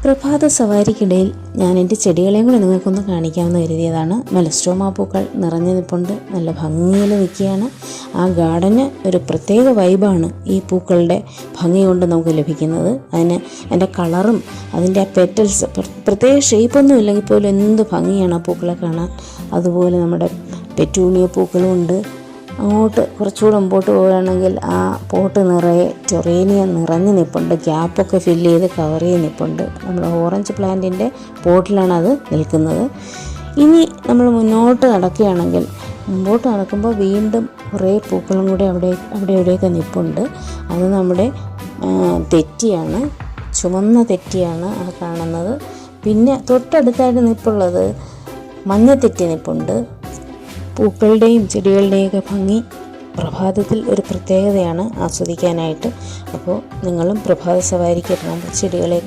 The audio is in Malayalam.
പ്രഭാത സവാരിക്കിടയിൽ ഞാൻ എൻ്റെ ചെടികളെയും കൂടെ നിങ്ങൾക്കൊന്ന് കാണിക്കാമെന്ന് കരുതിയതാണ്. മെലസ്ട്രോമ പൂക്കൾ നിറഞ്ഞു നിൽപ്പുണ്ട്, നല്ല ഭംഗിയിൽ നിൽക്കുകയാണ്. ആ ഗാർഡന് ഒരു പ്രത്യേക വൈബാണ് ഈ പൂക്കളുടെ ഭംഗി കൊണ്ട് നമുക്ക് ലഭിക്കുന്നത്. അതിൻ്റെ കളറും അതിൻ്റെ ആ പെറ്റൽസ് പ്രത്യേക ഷേപ്പൊന്നും ഇല്ലെങ്കിൽ പോലും എന്ത് ഭംഗിയാണ് ആ പൂക്കളെ കാണാൻ. അതുപോലെ നമ്മുടെ പെറ്റൂണിയ പൂക്കളും ഉണ്ട്. അങ്ങോട്ട് കുറച്ചുകൂടെ മുമ്പോട്ട് പോവുകയാണെങ്കിൽ ആ പോട്ട് നിറയെ ടൊറേനിയ നിറഞ്ഞ് നിൽപ്പുണ്ട്, ഗ്യാപ്പൊക്കെ ഫില്ല് ചെയ്ത് കവർ ചെയ്ത് നിൽപ്പുണ്ട്. നമ്മൾ ഓറഞ്ച് പ്ലാന്റിൻ്റെ പോട്ടിലാണ് അത് നിൽക്കുന്നത്. ഇനി നമ്മൾ മുന്നോട്ട് നടക്കുകയാണെങ്കിൽ, മുമ്പോട്ട് നടക്കുമ്പോൾ വീണ്ടും കുറേ പൂക്കളും കൂടെ അവിടെ ഇവിടെയൊക്കെ നിൽപ്പുണ്ട്. അത് നമ്മുടെ തെറ്റിയാണ്, ചുവന്ന തെറ്റിയാണ് ആ കാണുന്നത്. പിന്നെ തൊട്ടടുത്തായിട്ട് നിൽപ്പുള്ളത് മഞ്ഞ തെറ്റി നിൽപ്പുണ്ട്. പൂക്കളുടെയും ചെടികളുടെയൊക്കെ ഭംഗി പ്രഭാതത്തിൽ ഒരു പ്രത്യേകതയാണ് ആസ്വദിക്കാനായിട്ട്. അപ്പോൾ നിങ്ങളും പ്രഭാത സവാരിക്ക് ചെടികളെ